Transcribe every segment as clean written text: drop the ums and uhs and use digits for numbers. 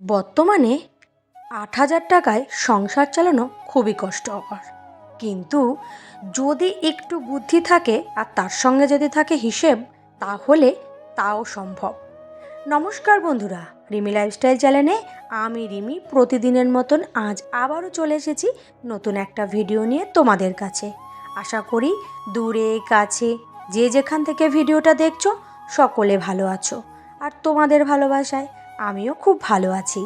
বর্তমানে ৮,০০০ টাকায় সংসার চালানো খুবই কষ্টকর। কিন্তু যদি একটু বুদ্ধি থাকে আর তার সঙ্গে যদি থাকে হিসেব, তাহলে তাও সম্ভব। নমস্কার বন্ধুরা, রিমি লাইফস্টাইল চ্যানেলে আমি রিমি প্রতিদিনের মতন আজ আবারও চলে এসেছি নতুন একটা ভিডিও নিয়ে তোমাদের কাছে। আশা করি দূরে কাছে যে যেখান থেকে ভিডিওটা দেখছো সকলে ভালো আছো, আর তোমাদের ভালোবাসায় আমিও খুব ভালো আছি।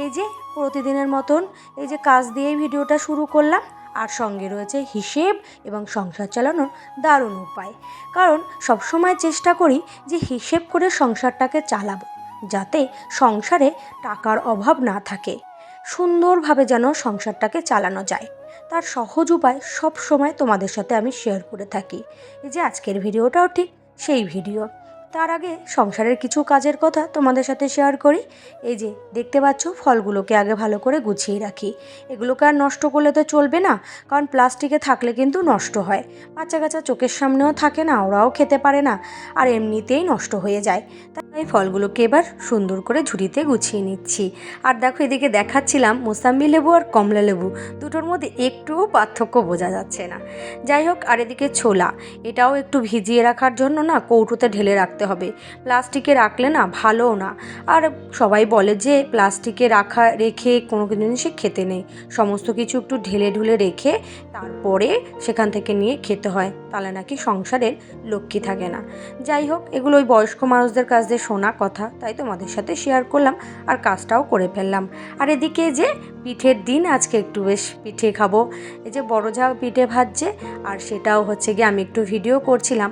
এই যে প্রতিদিনের মতন এই যে কাজ দিয়েই ভিডিওটা শুরু করলাম, আর সঙ্গে রয়েছে হিসেব এবং সংসার চালানোর দারুণ উপায়। কারণ সবসময় চেষ্টা করি যে হিসেব করে সংসারটাকে চালাবো, যাতে সংসারে টাকার অভাব না থাকে, সুন্দরভাবে যেন সংসারটাকে চালানো যায়। তার সহজ উপায় সব সময় তোমাদের সাথে আমি শেয়ার করে থাকি। এই যে আজকের ভিডিওটাও ঠিক সেই ভিডিও। তার আগে সংসারের কিছু কাজের কথা তোমাদের সাথে শেয়ার করি। এই যে দেখতে পাচ্ছ, ফলগুলোকে আগে ভালো করে গুছিয়ে রাখি। এগুলোকে আর নষ্ট করলে তো চলবে না, কারণ প্লাস্টিকে থাকলে কিন্তু নষ্ট হয়। বাচ্চা কাচ্চা চোখের সামনেও থাকে না, ওরাও খেতে পারে না, আর এমনিতেই নষ্ট হয়ে যায়। তাই ফলগুলোকে এবার সুন্দর করে ঝুড়িতে গুছিয়ে নিচ্ছি। আর দেখো, এদিকে দেখাচ্ছিলাম মোসাম্বি লেবু আর কমলা লেবু, দুটোর মধ্যে একটুও পার্থক্য বোঝা যাচ্ছে না। যাই হোক, আর এদিকে ছোলা, এটাও একটু ভিজিয়ে রাখার জন্য না কৌটোতে ঢেলে রাখতে হবে। প্লাস্টিকে রাখলে না ভালোও না। আর সবাই বলে যে প্লাস্টিকে রেখে কোনো জিনিসই খেতে নেই, সমস্ত কিছু একটু ঢেলে ঢুলে রেখে তারপরে সেখান থেকে নিয়ে খেতে হয়, তাহলে নাকি সংসারের লক্ষ্মী থাকে না। যাই হোক, এগুলো ওই বয়স্ক মানুষদের কাছ দিয়ে শোনা কথা, তাই তোমাদের সাথে শেয়ার করলাম আর কাজটাও করে ফেললাম। আর এদিকে যে পিঠের দিন, আজকে একটু বেশ পিঠে খাবো। এই যে বড় যা পিঠে ভাজছে, আর সেটাও হচ্ছে গিয়ে আমি একটু ভিডিও করছিলাম।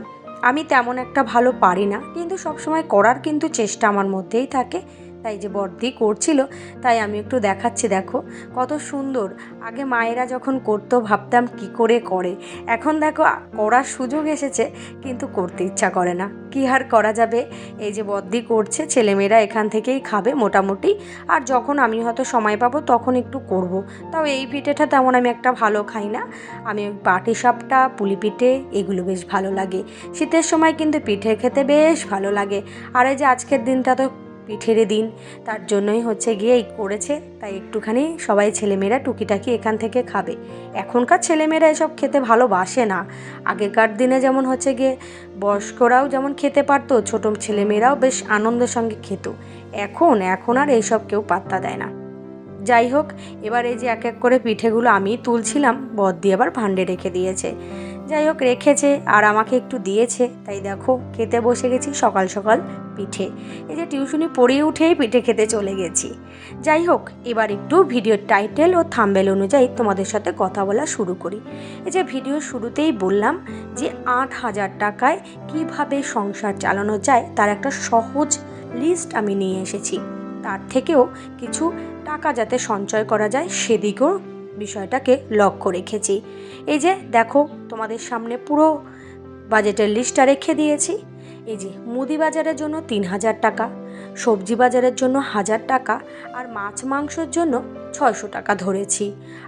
আমি তেমন একটা ভালো পারি না, কিন্তু সবসময় করার কিন্তু চেষ্টা আমার মধ্যেই থাকে। তাই যে বড়দি করছিল, তাই আমি একটু দেখাচ্ছি। দেখো কত সুন্দর। আগে মায়েরা যখন করতো ভাবতাম কি করে করে, এখন দেখো করার সুযোগ এসেছে কিন্তু করতে ইচ্ছা করে না, কি আর করা যাবে। এই যে বড়দি করছে, ছেলেমেয়েরা এখান থেকেই খাবে মোটামুটি। আর যখন আমি হয়তো সময় পাবো তখন একটু করব। তাও এই পিঠেটা তেমন আমি একটা ভালো খাই না। আমি ওই পাটিসাপটা, পুলি পিঠে, এগুলো বেশ ভালো লাগে। শীতের সময় কিন্তু পিঠে খেতে বেশ ভালো লাগে। আর এই যে আজকের দিনটা তো পিঠের দিন, তার জন্যই হচ্ছে গিয়ে এই করেছে, তাই একটুখানি সবাই ছেলেমেয়েরা টুকিটাকি এখান থেকে খাবে। এখনকার ছেলেমেয়েরা এসব খেতে ভালোবাসে না। আগেকার দিনে যেমন হচ্ছে গিয়ে বয়স্করাও যেমন খেতে পারতো, ছোটো ছেলেমেয়েরাও বেশ আনন্দের সঙ্গে খেত। এখন আর এইসব কেউ পাত্তা দেয় না। যাই হোক, এবার এই যে এক এক করে পিঠেগুলো আমি তুলছিলাম, বড়দি আবার ভাণ্ডে রেখে দিয়েছে। যাই হোক, রেখেছে আর আমাকে একটু দিয়েছে, তাই দেখো খেতে বসে গেছি সকাল সকাল পিঠে। এই যে টিউশনি পড়িয়ে উঠেই পিঠে খেতে চলে গেছি। যাই হোক, এবার একটু ভিডিওর টাইটেল ও থাম্বনেল অনুযায়ী তোমাদের সাথে কথা বলা শুরু করি। এই যে ভিডিওর শুরুতেই বললাম যে ৮,০০০ টাকায় কিভাবে সংসার চালানো যায় তার একটা সহজ লিস্ট আমি নিয়ে এসেছি। তার থেকেও কিছু টাকা যাতে সঞ্চয় করা যায় সেদিকেও বিষয়টাকে লক্ষ্য রেখেছি। এই যে দেখো, তোমাদের সামনে পুরো বাজেটের লিস্টটা রেখে দিয়েছি। এই যে মুদি বাজারের জন্য ৩,০০০ টাকা, সবজি বাজারের জন্য ১,০০০ টাকা, আর মাছ মাংসের জন্য ৬০০ টাকা ধরেছি,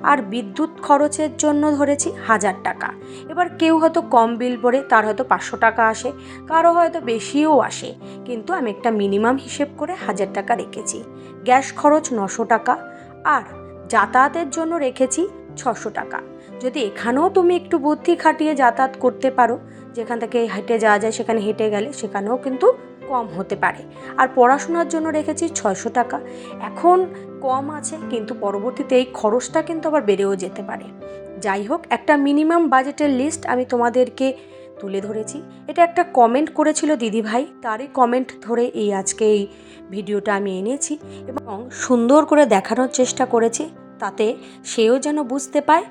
আর বিদ্যুৎ খরচের জন্য ধরেছি ১,০০০ টাকা। এবার কেউ হয়তো কম বিল পড়ে, তার হয়তো ৫০০ টাকা আসে, কারো হয়তো বেশিও আসে, কিন্তু আমি একটা মিনিমাম হিসেব করে ১,০০০ টাকা রেখেছি। গ্যাস খরচ ৯০০ টাকা, আর যাতায়াতের জন্য রেখেছি ৬০০ টাকা। যদি এখানেও তুমি একটু বুদ্ধি খাটিয়ে যাতায়াত করতে পারো, যেখান থেকে হেঁটে যাওয়া যায় সেখানে হেঁটে গেলে সেখানেও কিন্তু কম হতে পারে। আর পড়াশোনার জন্য রেখেছি ৬০০ টাকা। এখন কম আছে, কিন্তু পরবর্তীতে এই খরচটা কিন্তু আবার বেড়েও যেতে পারে। যাই হোক, একটা মিনিমাম বাজেটের লিস্ট আমি তোমাদেরকে তুলে ধরেছি। এটা একটা কমেন্ট করেছিল দিদিভাই, তারই কমেন্ট ধরে এই আজকে এই ভিডিওটা আমি এনেছি এবং সুন্দর করে দেখানোর চেষ্টা করেছি, তাতে সেও যেন বুঝতে পারে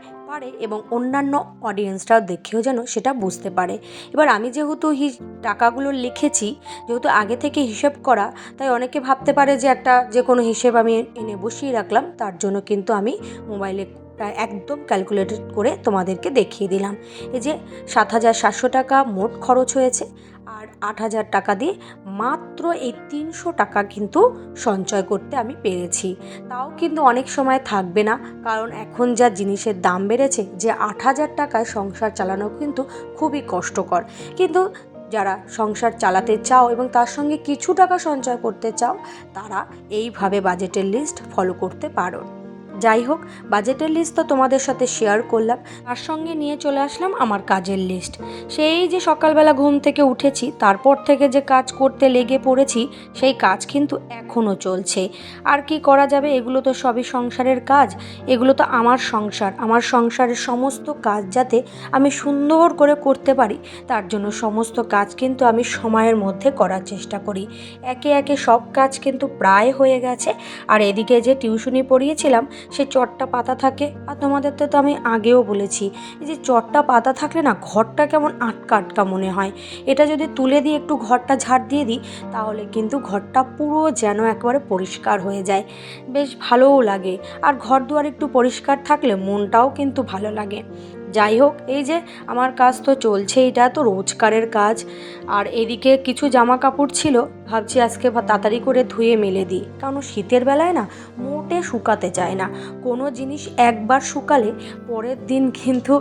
এবং অন্যান্য অডিয়েন্সরাও দেখেও যেন সেটা বুঝতে পারে। এবার আমি যেহেতু টাকাগুলো লিখেছি, যেহেতু আগে থেকে হিসেব করা, তাই অনেকে ভাবতে পারে যে একটা যে কোনো হিসেব আমি এনে বসিয়ে রাখলাম, তার জন্য কিন্তু আমি মোবাইলে একদম ক্যালকুলেটেড করে তোমাদেরকে দেখিয়ে দিলাম। এই যে ৭,৭০০ টাকা মোট খরচ হয়েছে, আর ৮,০০০ টাকা দিয়ে মাত্র এই ৩০০ টাকা কিন্তু সঞ্চয় করতে আমি পেরেছি। তাও কিন্তু অনেক সময় থাকবে না, কারণ এখন যা জিনিসের দাম বেড়েছে, যে ৮,০০০ টাকায় সংসার চালানো কিন্তু খুবই কষ্টকর। কিন্তু যারা সংসার চালাতে চাও এবং তার সঙ্গে কিছু টাকা সঞ্চয় করতে চাও, তারা এইভাবে বাজেটের লিস্ট ফলো করতে পারো। যাই হোক, বাজেটের লিস্ট তো তোমাদের সাথে শেয়ার করলাম, তার সঙ্গে নিয়ে চলে আসলাম আমার কাজের লিস্ট। সেই যে সকালবেলা ঘুম থেকে উঠেছি, তারপর থেকে যে কাজ করতে লেগে পড়েছি, সেই কাজ কিন্তু এখনও চলছে। আর কি করা যাবে, এগুলো তো সবই সংসারের কাজ, এগুলো তো আমার সংসার। আমার সংসারের সমস্ত কাজ যাতে আমি সুন্দর করে করতে পারি, তার জন্য সমস্ত কাজ কিন্তু আমি সময়ের মধ্যে করার চেষ্টা করি। একে একে সব কাজ কিন্তু প্রায় হয়ে গেছে। আর এদিকে যে টিউশনি পড়িয়েছিলাম, সে চটটা পাতা থাকে, আর তোমাদের তো আমি আগেও বলেছি, এই যে চটটা পাতা থাকলে না ঘরটা কেমন আটকা আটকা মনে হয়। এটা যদি তুলে দিয়ে একটু ঘরটা ঝাড় দিয়ে দিই, তাহলে কিন্তু ঘরটা পুরো যেন একবারে পরিষ্কার হয়ে যায়, বেশ ভালোও লাগে। আর ঘর দুয়ার একটু পরিষ্কার থাকলে মনটাও কিন্তু ভালো লাগে। যাই হোক, এই যে আমার কাজ তো চলছে, এটা তো রোজকারের কাজ। আর এদিকে কিছু জামা কাপড় ছিল, ভাবছি আজকে তাড়াতাড়ি করে ধুয়ে মেলে দিই, কারণ শীতের বেলায় না মোটে শুকাতে চায় না। কোনো জিনিস একবার শুকালে পরের দিন কিন্তু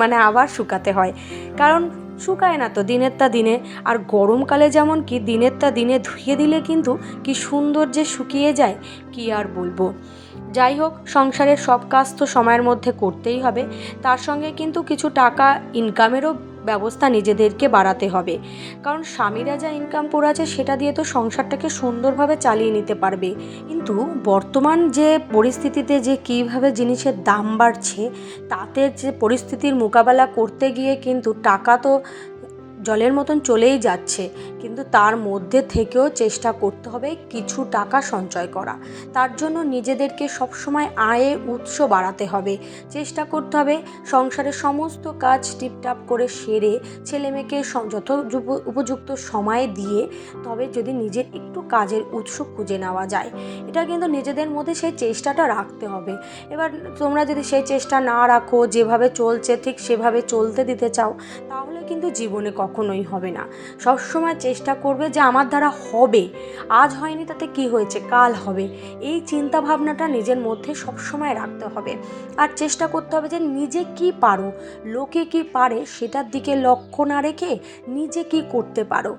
মানে আবার শুকাতে হয়, কারণ শুকায় না তো দিনের তা দিনে। আর গরমকালে যেমন কি দিনের তা দিনে ধুয়ে দিলে কিন্তু কি সুন্দর যে শুকিয়ে যায়, কি আর বলবো। যাই হোক, সংসারের সব কাজ তো সময়ের মধ্যে করতেই হবে, তার সঙ্গে কিন্তু কিছু টাকা ইনকামেরও ব্যবস্থা নিজেদেরকে বাড়াতে হবে, কারণ স্বামীরা যা ইনকাম করেছে সেটা দিয়ে তো সংসারটাকে সুন্দরভাবে চালিয়ে নিতে পারবে। কিন্তু বর্তমান যে পরিস্থিতিতে যে কীভাবে জিনিসের দাম বাড়ছে, তাতে যে পরিস্থিতির মোকাবেলা করতে গিয়ে কিন্তু টাকা তো জলের মতন চলেই যাচ্ছে, কিন্তু তার মধ্যে থেকেও চেষ্টা করতে হবে কিছু টাকা সঞ্চয় করা। তার জন্য নিজেদেরকে সবসময় আয়ের উৎস বাড়াতে হবে, চেষ্টা করতে হবে সংসারের সমস্ত কাজ টিপটাপ করে সেরে ছেলেমেয়েকে যত উপযুক্ত সময় দিয়ে তবে যদি নিজের একটু কাজের উৎস খুঁজে নেওয়া যায়। এটা কিন্তু নিজেদের মধ্যে সেই চেষ্টাটা রাখতে হবে। এবার তোমরা যদি সেই চেষ্টা না রাখো, যেভাবে চলছে ঠিক সেভাবে চলতে দিতে চাও, তাহলে কিন্তু জীবনে কখনোই হবে না। সবসময় চেষ্টা করবে যে আমার দ্বারা হবে, আজ হয়নি তাতে কি হয়েছে, কাল হবে। এই চিন্তা ভাবনাটা নিজের মধ্যে সবসময় রাখতে হবে। আর চেষ্টা করতে হবে যে নিজে কি পারো, লোকে কি পারে সেটার দিকে লক্ষ্য না রেখে নিজে কি করতে পারো,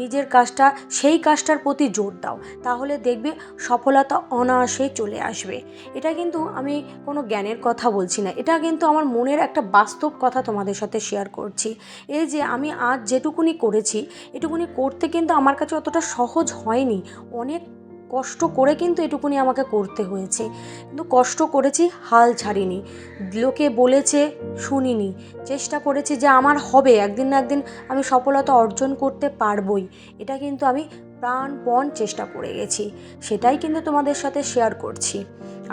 নিজের কাজটা সেই কাজটার প্রতি জোর দাও, তাহলে দেখবে সফলতা অনায়াসেই চলে আসবে। এটা কিন্তু আমি কোনো জ্ঞানের কথা বলছি না, এটা কিন্তু আমার মনের একটা বাস্তব কথা তোমাদের সাথে শেয়ার করছি। এই যে আমি আজ যেটুকুনি করেছি, এটুকুনি করতে কিন্তু আমার কাছে অতটা সহজ হয়নি, অনেক কষ্ট করে কিন্তু এটুকুনি আমাকে করতে হয়েছে। কিন্তু কষ্ট করেছি, হাল ছাড়িনি, লোকে বলেছে শুনিনি, চেষ্টা করেছি যে আমার হবে, একদিন না একদিন আমি সফলতা অর্জন করতে পারবই। এটা কিন্তু আমি প্রাণপণ চেষ্টা করে গেছি, সেটাই কিন্তু তোমাদের সাথে শেয়ার করছি।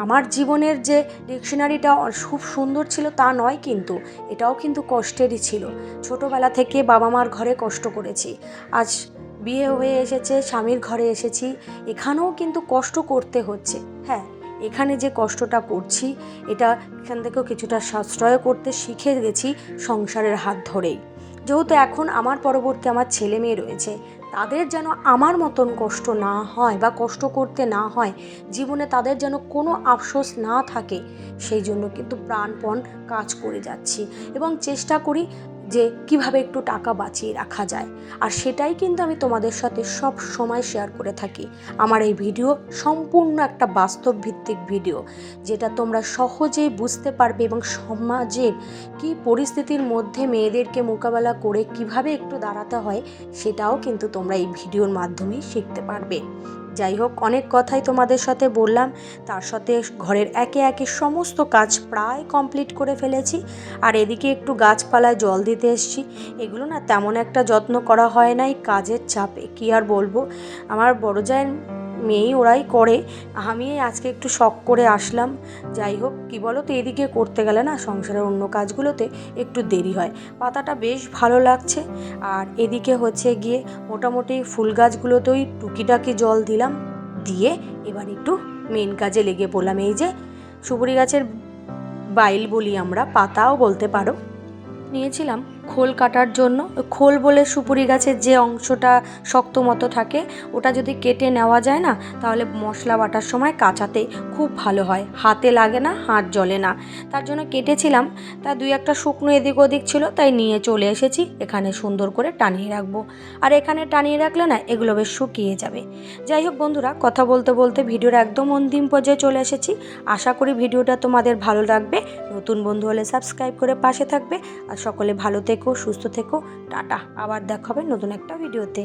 আমার জীবনের যে ডিকশনারিটা খুব সুন্দর ছিল তা নয়, কিন্তু এটাও কিন্তু কষ্টেরই ছিল। ছোটোবেলা থেকে বাবা মার ঘরে কষ্ট করেছি, আজ বিয়ে হয়ে এসেছে, স্বামীর ঘরে এসেছি, এখানেও কিন্তু কষ্ট করতে হচ্ছে। হ্যাঁ, এখানে যে কষ্টটা করছি, এখান থেকেও কিছুটা সাশ্রয় করতে শিখে গেছি সংসারের হাত ধরেই। যেহেতু এখন আমার পরবর্তী আমার ছেলে মেয়ে রয়েছে, তাদের যেন আমার মতন কষ্ট না হয় বা কষ্ট করতে না হয়, জীবনে তাদের যেন কোনো আফসোস না থাকে, সেই জন্য কিন্তু প্রাণপণ কাজ করে যাচ্ছি এবং চেষ্টা করি যে কিভাবে একটু টাকা বাঁচিয়ে রাখা যায়। আর সেটাই কিন্তু আমি তোমাদের সাথে সব সময় শেয়ার করে থাকি। আমার এই ভিডিও সম্পূর্ণ একটা বাস্তব ভিত্তিক ভিডিও, যেটা তোমরা সহজেই বুঝতে পারবে এবং সমাজের কী পরিস্থিতির মধ্যে মেয়েদেরকে মোকাবেলা করে কিভাবে একটু দাঁড়াতে হয়, সেটাও কিন্তু তোমরা এই ভিডিওর মাধ্যমেই শিখতে পারবে। যাই হোক, অনেক কথাই তোমাদের সাথে বললাম, তার সাথে ঘরের একে একে সমস্ত কাজ প্রায় কমপ্লিট করে ফেলেছি। আর এদিকে একটু গাছপালায় জল দিতে এসেছি, এগুলো না তেমন একটা যত্ন করা হয় নাই কাজের চাপে, কি আর বলবো। আমার বড় জায়ের মেয়েই ওরাই করে, আমি আজকে একটু শখ করে আসলাম। যাই হোক, কি বলো তো, এদিকে করতে গেলে না সংসারের অন্য কাজগুলোতে একটু দেরি হয়। পাতাটা বেশ ভালো লাগছে। আর এদিকে হচ্ছে গিয়ে মোটামুটি ফুল গাছগুলোতেই টুকিটাকি জল দিলাম, দিয়ে এবার একটু মেন কাজে লেগে পড়লাম। এই যে সুপুরি গাছের বাইল বলি আমরা, পাতাও বলতে পারো, নিয়েছিলাম খোল কাটার জন্য। খোল বলে সুপুরি গাছের যে অংশটা শক্ত মতো থাকে ওটা যদি কেটে নেওয়া যায় না, তাহলে মশলা বাটার সময় কাচাতে খুব ভালো হয়, হাতে লাগে না, হাত জ্বলে না। তার জন্য কেটেছিলাম। তা 2-1টা শুকনো এদিক ওদিক ছিল, তাই নিয়ে চলে এসেছি। এখানে সুন্দর করে টানিয়ে রাখবো। আর এখানে টানিয়ে রাখলে না এগুলো বেশ শুকিয়ে যাবে। যাই হোক বন্ধুরা, কথা বলতে বলতে ভিডিওর একদম অন্তিম পর্যায়ে চলে এসেছি। আশা করি ভিডিওটা তোমাদের ভালো লাগবে। নতুন বন্ধু হলে সাবস্ক্রাইব করে পাশে থাকবে। আর সকলে ভালো থেকো, সুস্থ থেকো। টাটা, আবার দেখা হবে নতুন একটা ভিডিওতে।